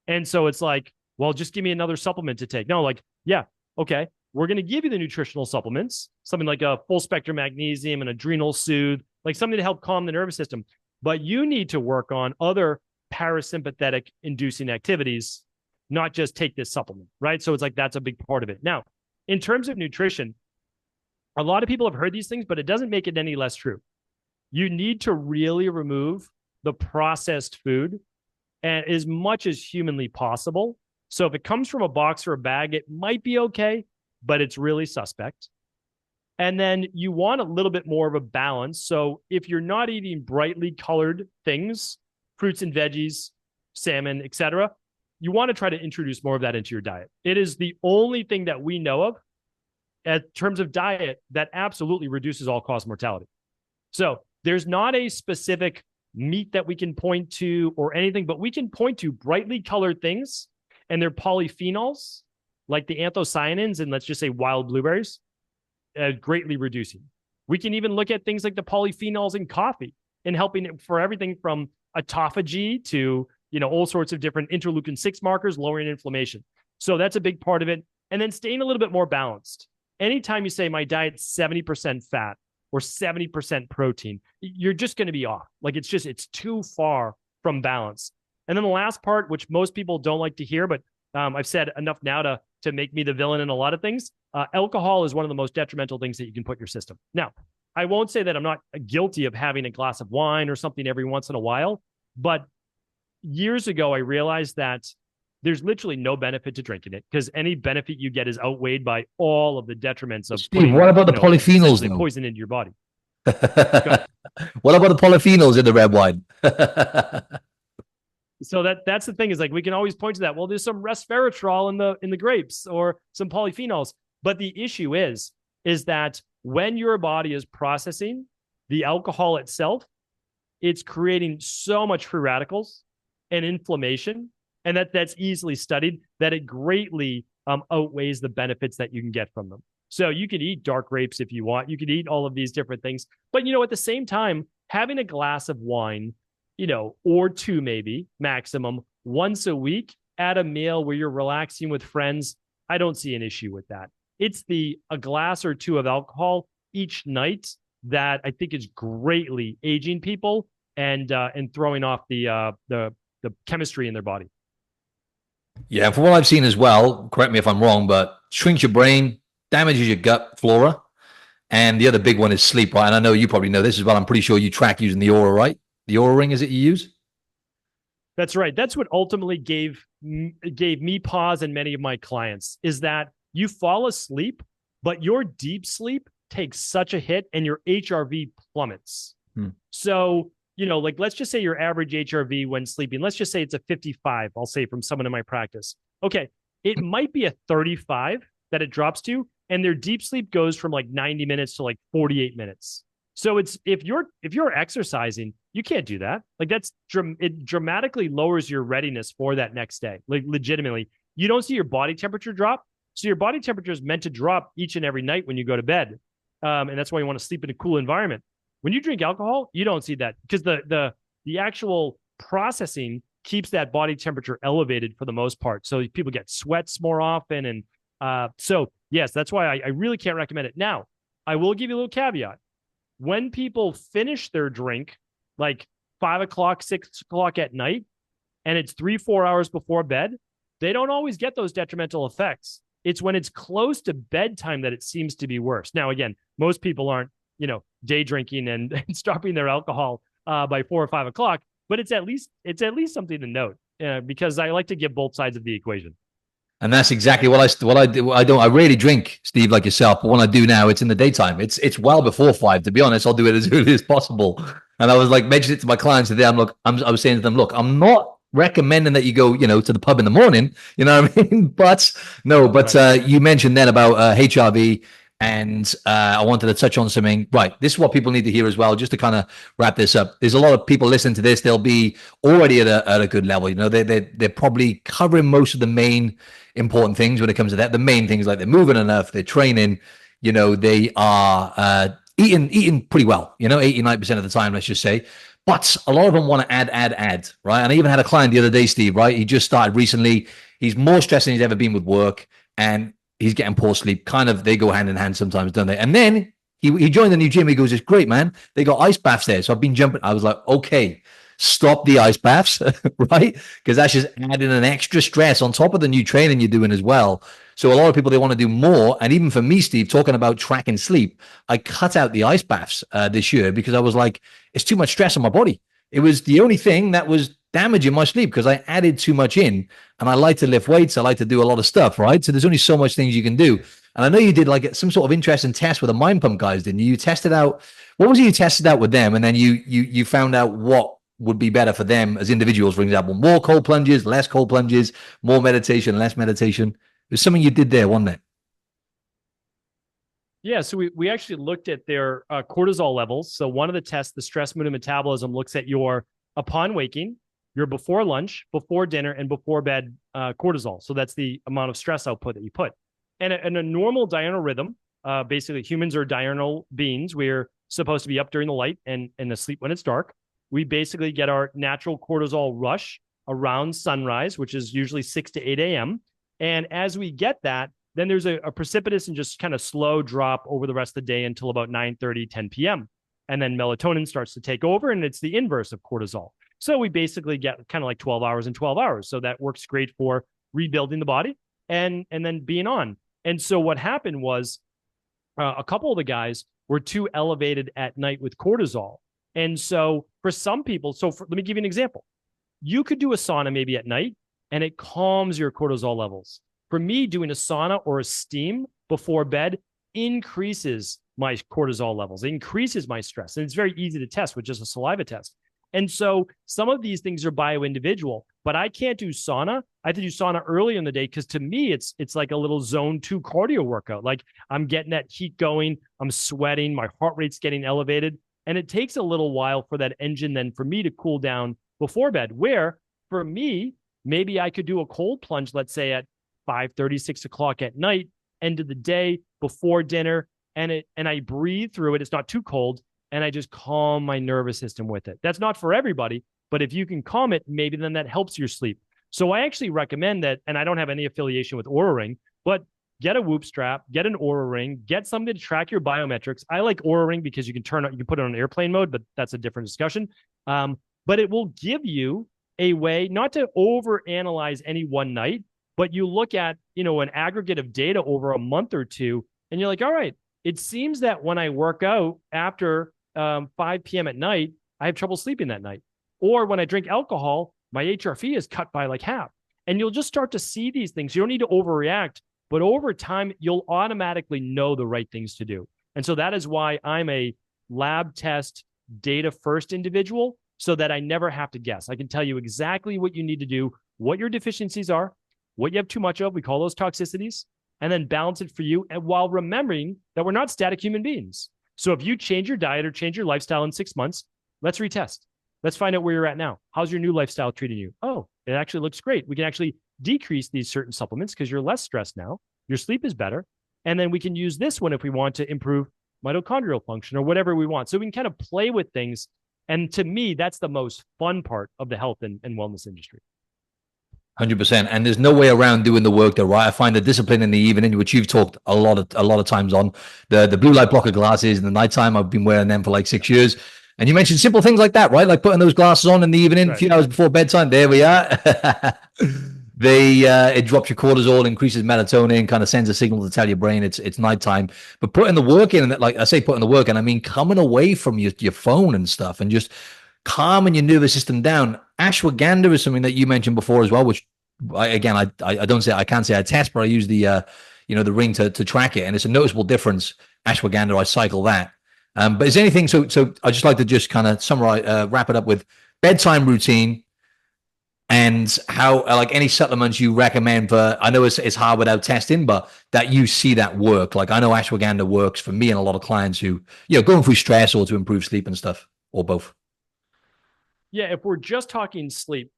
And so it's like, well, just give me another supplement to take. No, like, yeah, okay. We're going to give you the nutritional supplements, something like a full spectrum magnesium and adrenal soothe, like something to help calm the nervous system. But you need to work on other parasympathetic inducing activities, not just take this supplement, right? So it's like, that's a big part of it. Now, in terms of nutrition, a lot of people have heard these things, but it doesn't make it any less true. You need to really remove the processed food and as much as humanly possible. So if it comes from a box or a bag, it might be okay, but it's really suspect. And then you want a little bit more of a balance. So if you're not eating brightly colored things, fruits and veggies, salmon, etc., you want to try to introduce more of that into your diet. It is the only thing that we know of in terms of diet that absolutely reduces all-cause mortality. So there's not a specific meat that we can point to or anything, but we can point to brightly colored things and their polyphenols, like the anthocyanins and let's just say wild blueberries, greatly reducing. We can even look at things like the polyphenols in coffee and helping it for everything from autophagy to, all sorts of different interleukin-6 markers, lowering inflammation. So that's a big part of it. And then staying a little bit more balanced. Anytime you say my diet's 70% fat or 70% protein, you're just going to be off. Like it's too far from balance. And then the last part, which most people don't like to hear, but I've said enough now to make me the villain in a lot of things. Alcohol is one of the most detrimental things that you can put in your system. Now, I won't say that I'm not guilty of having a glass of wine or something every once in a while, but years ago, I realized that there's literally no benefit to drinking it because any benefit you get is outweighed by all of the detriments of Steve, what about the polyphenols, though? Poison into your body. What about the polyphenols in the red wine? So that's the thing is like we can always point to that. Well, there's some resveratrol in the grapes or some polyphenols, but the issue is that when your body is processing the alcohol itself, it's creating so much free radicals and inflammation, and that's easily studied that it greatly outweighs the benefits that you can get from them. So you could eat dark grapes if you want. You could eat all of these different things, but at the same time, having a glass of wine, or two maybe maximum once a week at a meal where you're relaxing with friends, I don't see an issue with that. It's a glass or two of alcohol each night that I think is greatly aging people and throwing off the chemistry in their body. Yeah, from what I've seen as well, correct me if I'm wrong, but shrinks your brain, damages your gut flora, and the other big one is sleep, right? And I know you probably know this as well. I'm pretty sure you track using the Aura, right? The Aura ring is it you use? That's right. That's what ultimately gave me pause and many of my clients is that you fall asleep, but your deep sleep takes such a hit and your HRV plummets. So, like let's just say your average HRV when sleeping, let's just say it's a 55, I'll say from someone in my practice. Okay, it might be a 35 that it drops to, and their deep sleep goes from like 90 minutes to like 48 minutes. So it's if you're exercising, you can't do that. Like it dramatically lowers your readiness for that next day. Like legitimately, you don't see your body temperature drop. So your body temperature is meant to drop each and every night when you go to bed, and that's why you want to sleep in a cool environment. When you drink alcohol, you don't see that because the actual processing keeps that body temperature elevated for the most part. So people get sweats more often, and so yes, that's why I really can't recommend it. Now, I will give you a little caveat. When people finish their drink, like 5 o'clock, 6 o'clock at night, and it's 3-4 hours before bed, they don't always get those detrimental effects. It's when it's close to bedtime that it seems to be worse. Now, again, most people aren't, day drinking and stopping their alcohol by 4 or 5 o'clock, but it's at least something to note because I like to give both sides of the equation. And that's exactly what I do. I rarely drink, Steve, like yourself, but when I do now, it's in the daytime. It's well before 5, to be honest. I'll do it as early as possible. And I was like mentioning it to my clients today. I was saying to them, look, I'm not recommending that you go, to the pub in the morning, you know what I mean? But you mentioned then about HRV, and I wanted to touch on something. Right, this is what people need to hear as well, just to kind of wrap this up. There's a lot of people listening to this. They'll be already at a good level. They're probably covering most of the main important things when it comes to that. The main things like they're moving enough, they're training, they are eating pretty well, 89% of the time, let's just say. But a lot of them want to add, right? And I even had a client the other day, Steve, right? He just started recently. He's more stressed than he's ever been with work, and he's getting poor sleep. Kind of, they go hand in hand sometimes, don't they? And then he joined the new gym. He goes, it's great, man. They got ice baths there. So I've been jumping. I was like, okay, stop the ice baths, right? Because that's just adding an extra stress on top of the new training you're doing as well. So a lot of people, they want to do more. And even for me, Steve, talking about tracking sleep, I cut out the ice baths this year because I was like, it's too much stress on my body. It was the only thing that was damaging my sleep because I added too much in, and I like to lift weights. I like to do a lot of stuff, right? So there's only so much things you can do. And I know you did like some sort of interesting test with the Mind Pump guys, didn't you? You tested out, what was it you tested out with them? And then you found out what would be better for them as individuals, for example, more cold plunges, less cold plunges, more meditation, less meditation. There's something you did there, wasn't it? Yeah, so we actually looked at their cortisol levels. So one of the tests, the stress, mood, and metabolism, looks at your upon waking, your before lunch, before dinner, and before bed cortisol. So that's the amount of stress output that you put. And a normal diurnal rhythm, basically humans are diurnal beings. We're supposed to be up during the light and asleep when it's dark. We basically get our natural cortisol rush around sunrise, which is usually 6 to 8 a.m. And as we get that, then there's a precipitous and just kind of slow drop over the rest of the day until about 9:30, 10 p.m. And then melatonin starts to take over, and it's the inverse of cortisol. So we basically get kind of like 12 hours and 12 hours. So that works great for rebuilding the body and then being on. And so what happened was a couple of the guys were too elevated at night with cortisol. And so for some people, let me give you an example. You could do a sauna maybe at night and it calms your cortisol levels. For me, doing a sauna or a steam before bed increases my cortisol levels, increases my stress. And it's very easy to test with just a saliva test. And so some of these things are bio-individual, but I can't do sauna. I have to do sauna early in the day because to me, it's like a little zone 2 cardio workout. Like I'm getting that heat going, I'm sweating, my heart rate's getting elevated. And it takes a little while for that engine then for me to cool down before bed, where for me, maybe I could do a cold plunge, let's say at 5:30, 6 o'clock at night, end of the day, before dinner, and I breathe through it. It's not too cold, and I just calm my nervous system with it. That's not for everybody, but if you can calm it, maybe then that helps your sleep. So I actually recommend that, and I don't have any affiliation with Oura Ring, but get a Whoop strap, get an Oura Ring, get something to track your biometrics. I like Oura Ring because you can put it on airplane mode, but that's a different discussion. But it will give you a way not to overanalyze any one night, but you look at, an aggregate of data over a month or two, and you're like, all right, it seems that when I work out after 5 p.m. at night, I have trouble sleeping that night. Or when I drink alcohol, my HRV is cut by like half. And you'll just start to see these things. You don't need to overreact, but over time, you'll automatically know the right things to do. And so that is why I'm a lab test data first individual, so that I never have to guess. I can tell you exactly what you need to do, what your deficiencies are, what you have too much of, we call those toxicities, and then balance it for you, and while remembering that we're not static human beings. So if you change your diet or change your lifestyle in 6 months, let's retest. Let's find out where you're at now. How's your new lifestyle treating you? Oh, it actually looks great. We can actually decrease these certain supplements because you're less stressed now. Your sleep is better. And then we can use this one if we want to improve mitochondrial function or whatever we want. So we can kind of play with things. And to me, that's the most fun part of the health and wellness industry. 100%. And there's no way around doing the work though, right? I find the discipline in the evening, which you've talked a lot of times on, the blue light blocker glasses in the nighttime. I've been wearing them for like 6 years. And you mentioned simple things like that, right? Like putting those glasses on in the evening, right, a few hours before bedtime. There we are. It drops your cortisol, increases melatonin, kind of sends a signal to tell your brain it's nighttime. But putting the work in, and like I say, putting the work in, I mean coming away from your phone and stuff, and just calming your nervous system down. Ashwagandha is something that you mentioned before as well, which I can't say I test, but I use the the ring to track it, and it's a noticeable difference. Ashwagandha, I cycle that. But is anything so I just like to just kind of summarize, wrap it up with bedtime routine and how like any supplements you recommend for. I know it's hard without testing, but that you see that work. Like I know ashwagandha works for me and a lot of clients who going through stress or to improve sleep and stuff, or both. Yeah, if we're just talking sleep,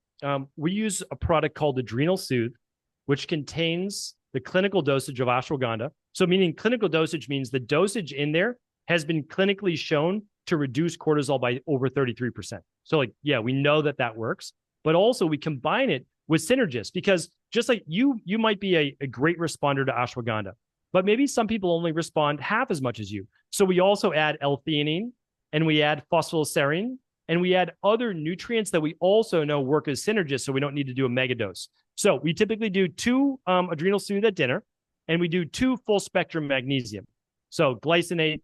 we use a product called Adrenal Soothe, which contains the clinical dosage of ashwagandha. So meaning clinical dosage means the dosage in there has been clinically shown to reduce cortisol by over 33%. So like, yeah, we know that works, but also we combine it with Synergist, because just like you might be a great responder to ashwagandha, but maybe some people only respond half as much as you. So we also add L-theanine and we add phosphoserine and we add other nutrients that we also know work as Synergist, so we don't need to do a mega dose. So we typically do 2 Adrenal Soothe at dinner, and we do 2 full spectrum magnesium. So glycinate,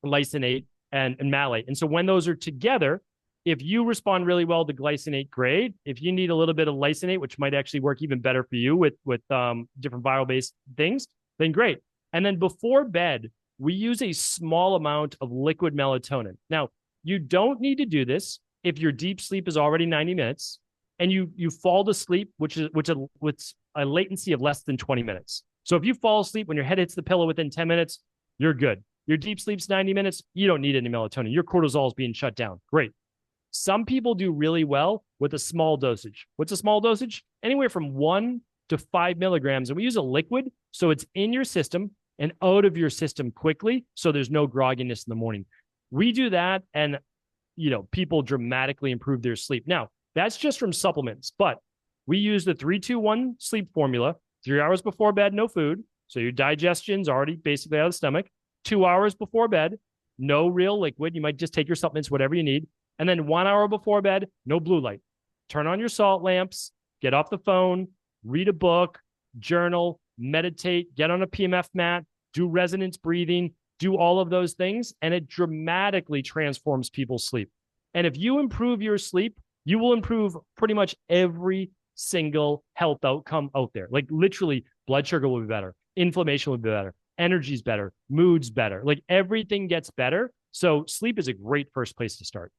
lysine, and malate. And so when those are together, if you respond really well to glycinate, great. If you need a little bit of lysine, which might actually work even better for you with different viral-based things, then great. And then before bed, we use a small amount of liquid melatonin. Now, you don't need to do this if your deep sleep is already 90 minutes and you fall to sleep, with a latency of less than 20 minutes. So if you fall asleep when your head hits the pillow within 10 minutes, You're good. Your deep sleep's 90 minutes. You don't need any melatonin. Your cortisol is being shut down. Great. Some people do really well with a small dosage. What's a small dosage? Anywhere from 1 to 5 milligrams. And we use a liquid, so it's in your system and out of your system quickly, so there's no grogginess in the morning. We do that, and people dramatically improve their sleep. Now, that's just from supplements, but we use the 3-2-1 sleep formula. 3 hours before bed, no food. So your digestion's already basically out of the stomach. 2 hours before bed, no real liquid. You might just take your supplements, whatever you need. And then 1 hour before bed, no blue light. Turn on your salt lamps, get off the phone, read a book, journal, meditate, get on a PMF mat, do resonance breathing, do all of those things, and it dramatically transforms people's sleep. And if you improve your sleep, you will improve pretty much every single health outcome out there. Like literally, blood sugar will be better, inflammation will be better, energy's better, mood's better. Like everything gets better. So sleep is a great first place to start.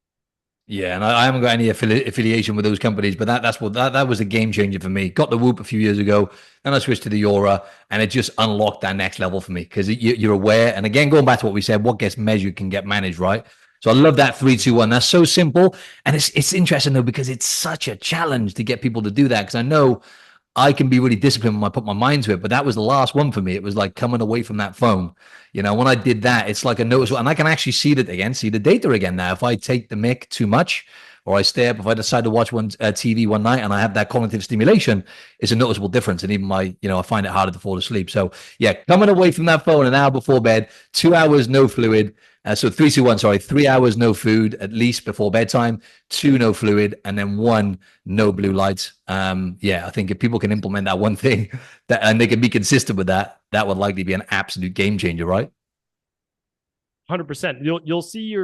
Yeah, and I haven't got any affiliation with those companies, but that was a game changer for me. Got the Whoop a few years ago, then I switched to the Aura, and it just unlocked that next level for me because you're aware. And again, going back to what we said, what gets measured can get managed, right? So I love that 3-2-1. That's so simple, and it's interesting though because it's such a challenge to get people to do that. Because I know I can be really disciplined when I put my mind to it, but that was the last one for me. It was like coming away from that phone. When I did that, it's like a noticeable, and I can actually see the data again now. If I take the mic too much, or I stay up, if I decide to watch TV one night and I have that cognitive stimulation, it's a noticeable difference. And even I find it harder to fall asleep. So yeah, coming away from that phone an hour before bed, 2 hours no fluid. So 3-2-1, sorry, 3 hours no food at least before bedtime, 2 no fluid, and then 1 no blue lights. I think if people can implement that one thing and they can be consistent with that, that would likely be an absolute game changer, right? 100%. You'll see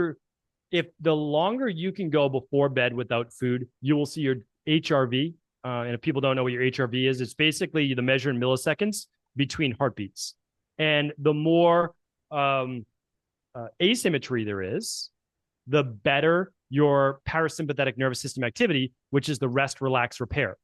if the longer you can go before bed without food, you will see your HRV. And if people don't know what your HRV is, it's basically the measure in milliseconds between heartbeats. And the more asymmetry there is, the better your parasympathetic nervous system activity, which is the rest, relax, repair.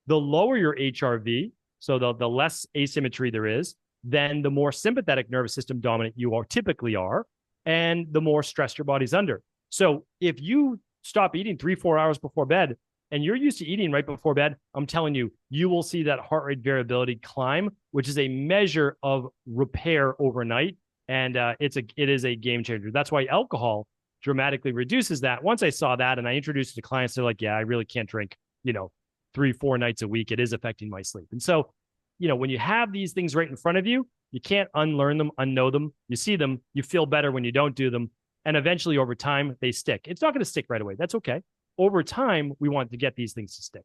The lower your HRV, so the less asymmetry there is, then the more sympathetic nervous system dominant you typically are, and the more stress your body's under. So if you stop eating 3-4 hours before bed and you're used to eating right before bed, I'm telling you, you will see that heart rate variability climb, which is a measure of repair overnight. And it is a game changer. That's why alcohol dramatically reduces that. Once I saw that and I introduced it to clients, they're like, yeah, I really can't drink, 3-4 nights a week. It is affecting my sleep. And so, when you have these things right in front of you, you can't unlearn them, unknow them. You see them, you feel better when you don't do them. And eventually over time, they stick. It's not going to stick right away. That's okay. Over time, we want to get these things to stick.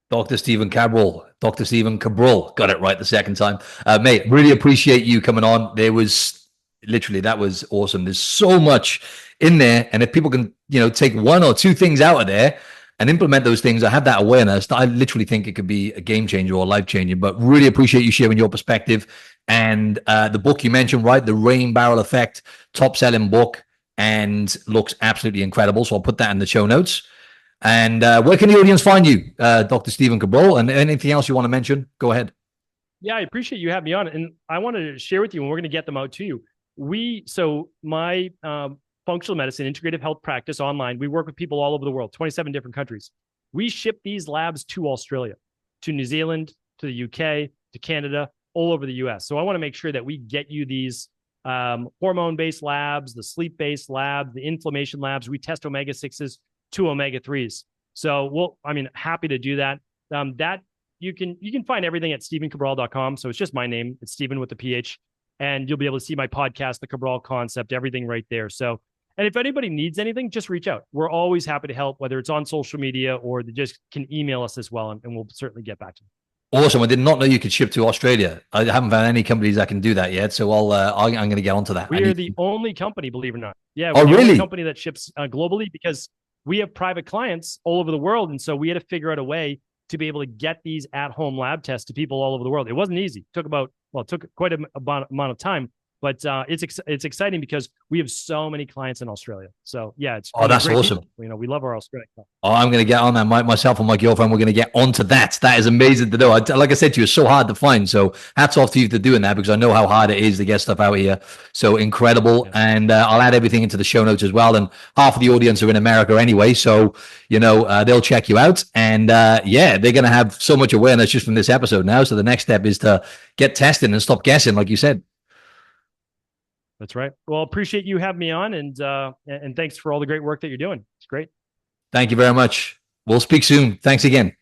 Dr. Stephen Cabral, Dr. Stephen Cabral, got it right the second time. Mate, really appreciate you coming on. That was awesome. There's so much in there. And if people can, take 1 or 2 things out of there and implement those things, I have that awareness. I literally think it could be a game changer or life changer, but really appreciate you sharing your perspective. And the book you mentioned, right? The Rain Barrel Effect, top selling book, and looks absolutely incredible. So I'll put that in the show notes. And where can the audience find you, Dr. Stephen Cabral? And anything else you want to mention? Go ahead. Yeah, I appreciate you having me on. And I want to share with you, and we're going to get them out to you. So my functional medicine, integrative health practice online, we work with people all over the world, 27 different countries. We ship these labs to Australia, to New Zealand, to the UK, to Canada, all over the US. So I want to make sure that we get you these hormone-based labs, the sleep-based labs, the inflammation labs. We test omega-6s to omega-3s. So happy to do that. That you can find everything at stephencabral.com. So it's just my name. It's Stephen with the PH. And you'll be able to see my podcast, The Cabral Concept, everything right there. So, and if anybody needs anything, just reach out. We're always happy to help, whether it's on social media or they just can email us as well. And we'll certainly get back to you. Awesome. I did not know you could ship to Australia. I haven't found any companies that can do that yet. So I'm going to get onto that. We are the only company, believe it or not. Yeah. We're the only company that ships globally because we have private clients all over the world. And so we had to figure out a way to be able to get these at-home lab tests to people all over the world. It wasn't easy. It took quite a amount of time, But it's exciting because we have so many clients in Australia. So yeah, it's Oh, that's awesome. people. You know, we love our Australian clients. Oh, I'm going to get on that. Myself and my girlfriend, we're going to get onto that. That is amazing to know. Like I said to you, it's so hard to find. So hats off to you for doing that, because I know how hard it is to get stuff out here. So incredible. Yeah. And I'll add everything into the show notes as well. And half of the audience are in America anyway. So, you know, they'll check you out. And yeah, they're going to have so much awareness just from this episode now. So the next step is to get testing and stop guessing, like you said. That's right. Well, appreciate you having me on, and thanks for all the great work that you're doing. It's great. Thank you very much. We'll speak soon. Thanks again.